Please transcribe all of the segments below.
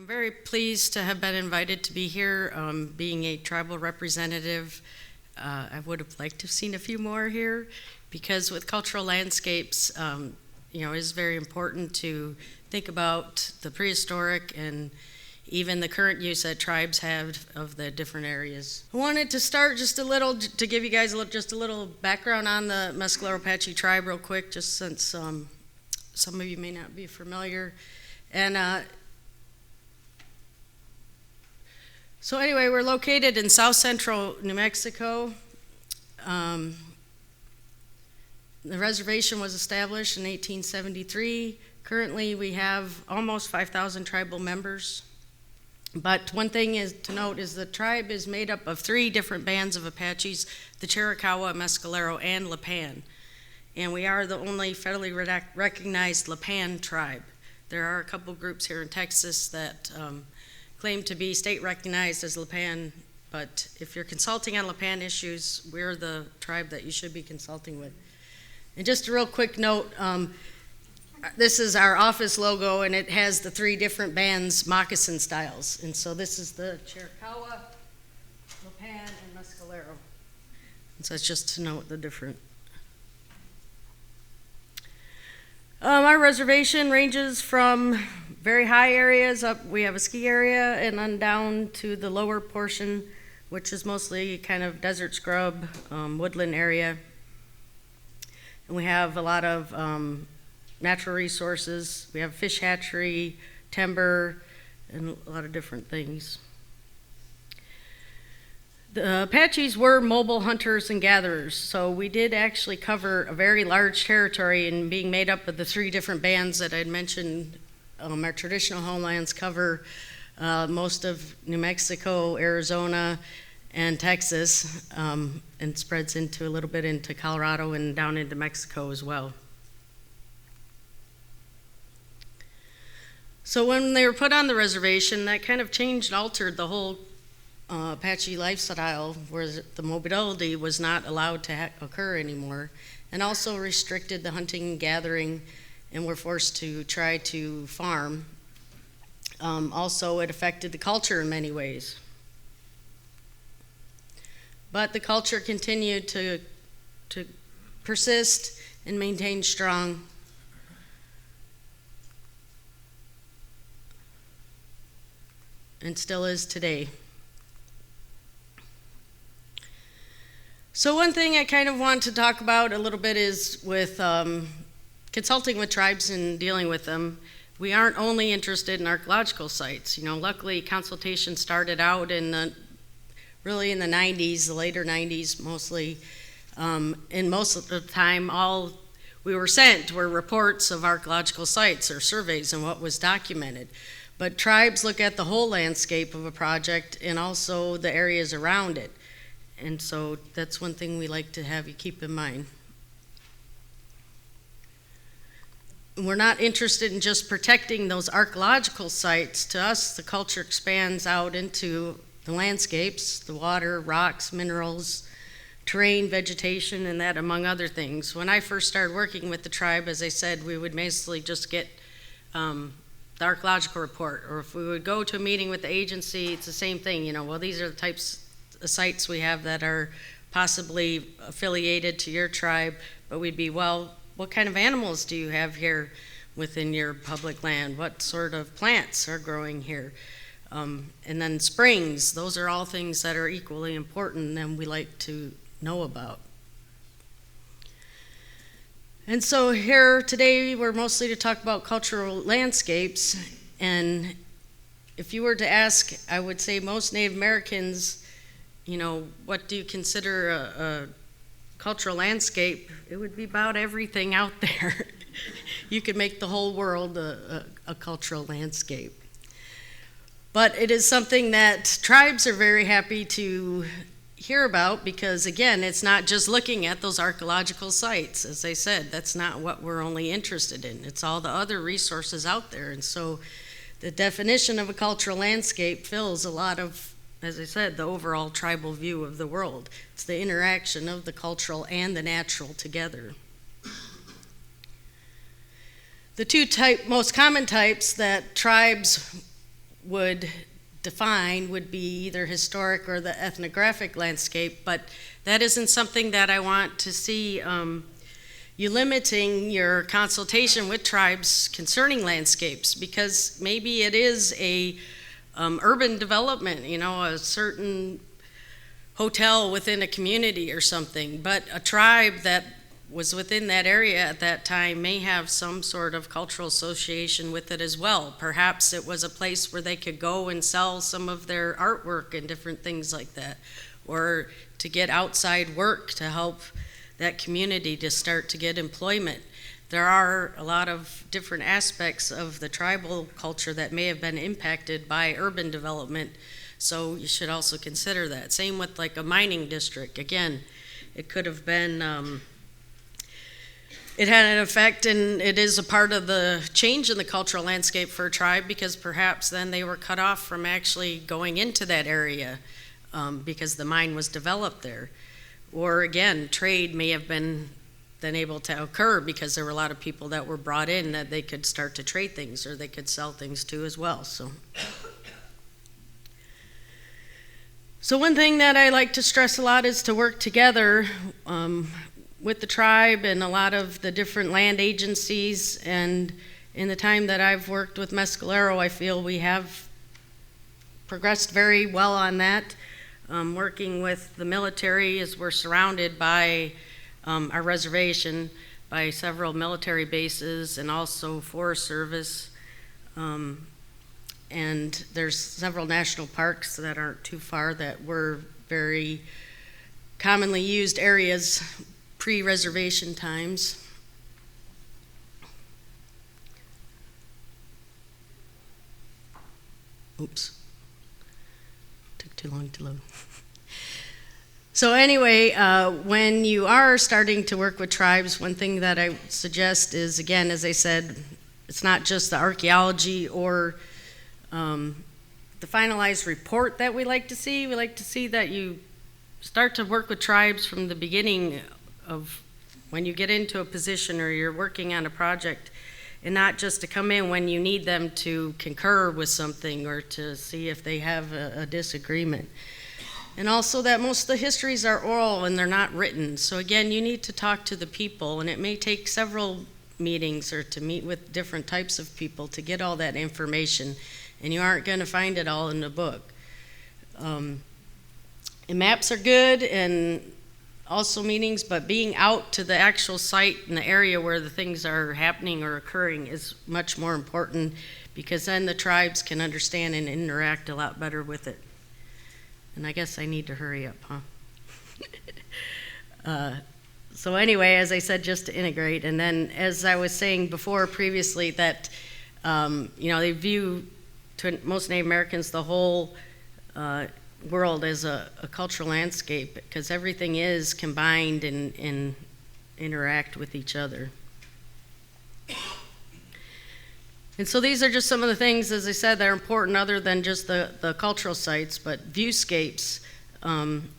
I'm very pleased to have been invited to be here. Being a tribal representative, I would have liked to have seen a few more here, because with cultural landscapes, it's very important to think about the prehistoric and even the current use that tribes have of the different areas. I wanted to start just a little, to give you guys just a little background on the Mescalero Apache tribe real quick, just since some of you may not be familiar. And so anyway, we're located in south central New Mexico. The reservation was established in 1873. Currently, we have almost 5,000 tribal members. But one thing is to note is the tribe is made up of 3 different bands of Apaches: the Chiricahua, Mescalero, and Lipan. And we are the only federally recognized Lipan tribe. There are a couple groups here in Texas that claim to be state recognized as Lipan, but if you're consulting on Lipan issues, we're the tribe that you should be consulting with. And just a real quick note, this is our office logo, and it has the 3 different bands' moccasin styles. And so this is the Chiricahua, Lipan, and Mescalero. And so it's just to note the different. Our reservation ranges from very high areas up. We have a ski area, and then down to the lower portion, which is mostly kind of desert scrub, woodland area. And we have a lot of natural resources. We have fish hatchery, timber, and a lot of different things. The Apaches were mobile hunters and gatherers, so we did actually cover a very large territory, and being made up of the 3 different bands that I'd mentioned. Our traditional homelands cover most of New Mexico, Arizona, and Texas, and spreads into a little bit into Colorado and down into Mexico as well. So when they were put on the reservation, that kind of changed and altered the whole Apache lifestyle, where the mobility was not allowed to occur anymore, and also restricted the hunting and gathering, and were forced to try to farm. Also, it affected the culture in many ways. But the culture continued to persist and maintain strong. And still is today. So one thing I kind of want to talk about a little bit is with consulting with tribes and dealing with them. We aren't only interested in archaeological sites. Luckily, consultation started out really in the 90s, the later 90s mostly. And most of the time, all we were sent were reports of archaeological sites or surveys and what was documented. But tribes look at the whole landscape of a project and also the areas around it. And so that's one thing we like to have you keep in mind. We're not interested in just protecting those archaeological sites. To us, the culture expands out into the landscapes, the water, rocks, minerals, terrain, vegetation, and that among other things. When I first started working with the tribe, as I said, we would basically just get the archaeological report, or if we would go to a meeting with the agency, it's the same thing. Well, these are the types of sites we have that are possibly affiliated to your tribe, but we'd be, well, what kind of animals do you have here within your public land? What sort of plants are growing here? And then springs, those are all things that are equally important and we like to know about. And so here today, we're mostly to talk about cultural landscapes. And if you were to ask, I would say most Native Americans, what do you consider a cultural landscape? It would be about everything out there. You could make the whole world a cultural landscape. But it is something that tribes are very happy to hear about, because again, it's not just looking at those archaeological sites. As I said, that's not what we're only interested in. It's all the other resources out there. And so the definition of a cultural landscape fills a lot of, as I said, the overall tribal view of the world. It's the interaction of the cultural and the natural together. The 2 most common types that tribes would define would be either historic or the ethnographic landscape, but that isn't something that I want to see you limiting your consultation with tribes concerning landscapes, because maybe it is a urban development, you know, a certain hotel within a community or something, but a tribe that was within that area at that time may have some sort of cultural association with it as well. Perhaps it was a place where they could go and sell some of their artwork and different things like that, or to get outside work to help that community to start to get employment. There are a lot of different aspects of the tribal culture that may have been impacted by urban development, so you should also consider that. Same with like a mining district. Again, it could have been it had an effect, and it is a part of the change in the cultural landscape for a tribe, because perhaps then they were cut off from actually going into that area because the mine was developed there. Or again, trade may have been then able to occur because there were a lot of people that were brought in that they could start to trade things or they could sell things to as well. So one thing that I like to stress a lot is to work together with the tribe and a lot of the different land agencies. And in the time that I've worked with Mescalero, I feel we have progressed very well on that. Working with the military, as we're surrounded by our reservation by several military bases and also Forest Service. And there's several national parks that aren't too far that were very commonly used areas pre-reservation times. Oops, took too long to load. So anyway, when you are starting to work with tribes, one thing that I suggest is, again, as I said, it's not just the archaeology or the finalized report that we like to see. We like to see that you start to work with tribes from the beginning of when you get into a position or you're working on a project, and not just to come in when you need them to concur with something or to see if they have a disagreement. And also that most of the histories are oral and they're not written. So again, you need to talk to the people, and it may take several meetings or to meet with different types of people to get all that information, and you aren't going to find it all in the book. And maps are good, and also meetings, but being out to the actual site in the area where the things are happening or occurring is much more important, because then the tribes can understand and interact a lot better with it. And I guess I need to hurry up, huh? So anyway, as I said, just to integrate. And then, as I was saying before previously, that they view, to most Native Americans, the whole world as a cultural landscape, because everything is combined and interact with each other. And so these are just some of the things, as I said, that are important other than just the cultural sites, but viewscapes. One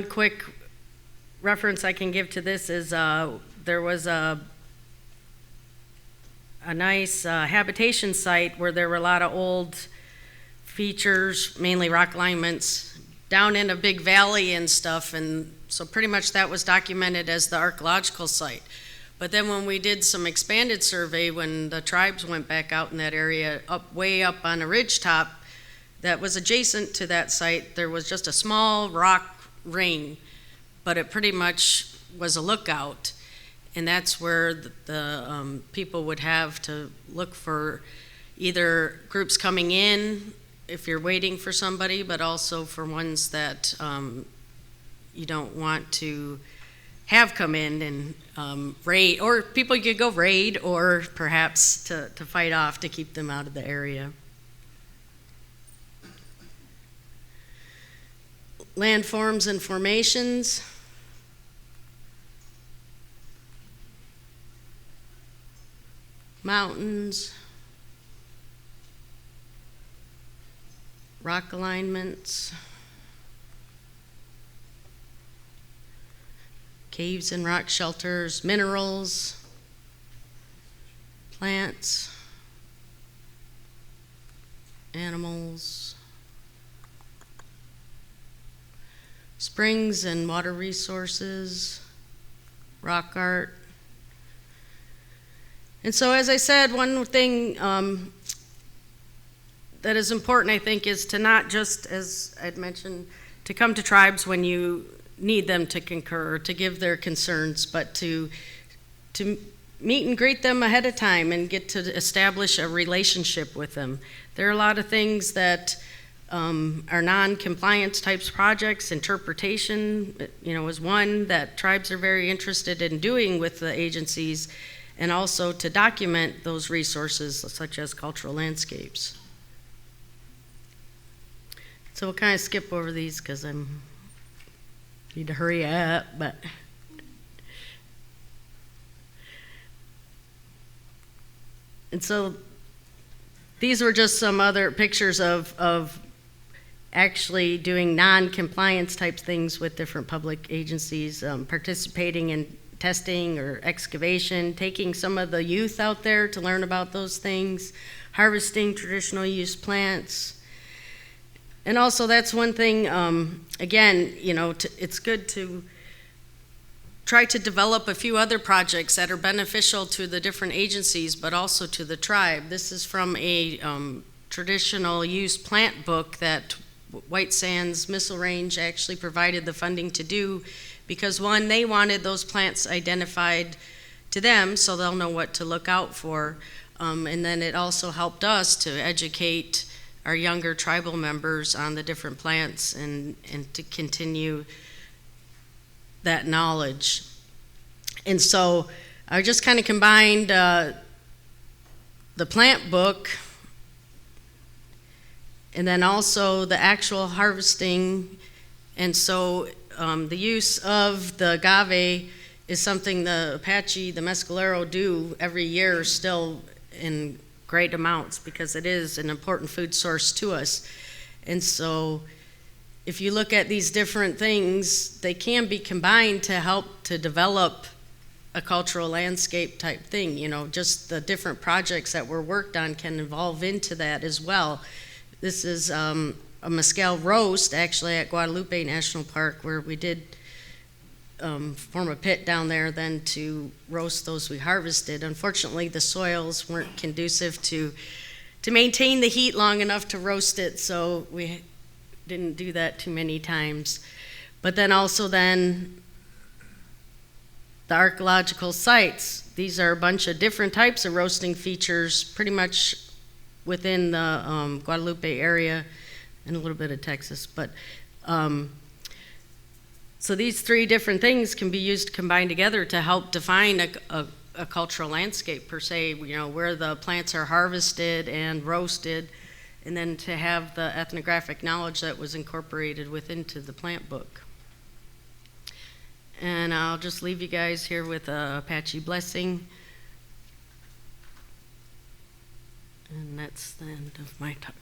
quick reference I can give to this is there was a nice habitation site where there were a lot of old features, mainly rock alignments, down in a big valley and stuff, and so pretty much that was documented as the archaeological site. But then when we did some expanded survey, when the tribes went back out in that area, way up on a ridge top that was adjacent to that site, there was just a small rock ring, but it pretty much was a lookout, and that's where the people would have to look for either groups coming in if you're waiting for somebody, but also for ones that you don't want to have come in and raid, or people you could go raid, or perhaps to fight off to keep them out of the area. Landforms and formations. Mountains. Rock alignments. Caves and rock shelters, minerals, plants, animals, springs and water resources, rock art. And so, as I said, one thing that is important, I think, is to not just, as I'd mentioned, to come to tribes when you need them to concur, to give their concerns, but to meet and greet them ahead of time and get to establish a relationship with them. There are a lot of things that are non-compliance types projects. Interpretation, is one that tribes are very interested in doing with the agencies, and also to document those resources such as cultural landscapes. So we'll kind of skip over these because I need to hurry up, but and so these were just some other pictures of actually doing non-compliance type things with different public agencies, participating in testing or excavation, taking some of the youth out there to learn about those things, harvesting traditional use plants. And also that's one thing, again, it's good to try to develop a few other projects that are beneficial to the different agencies, but also to the tribe. This is from a traditional use plant book that White Sands Missile Range actually provided the funding to do, because one, they wanted those plants identified to them so they'll know what to look out for. And then it also helped us to educate our younger tribal members on the different plants and to continue that knowledge. And so I just kind of combined the plant book and then also the actual harvesting. And so the use of the agave is something the Apache, the Mescalero do every year still in great amounts, because it is an important food source to us. And so if you look at these different things, they can be combined to help to develop a cultural landscape type thing. Just the different projects that were worked on can evolve into that as well. This is a mescal roast actually at Guadalupe National Park, where we did form a pit down there then to roast those we harvested. Unfortunately, the soils weren't conducive to maintain the heat long enough to roast it, so we didn't do that too many times. But then also then the archaeological sites. These are a bunch of different types of roasting features pretty much within the Guadalupe area and a little bit of Texas. But so these three different things can be used combined together to help define a cultural landscape per se, where the plants are harvested and roasted, and then to have the ethnographic knowledge that was incorporated into the plant book. And I'll just leave you guys here with a Apache blessing. And that's the end of my talk.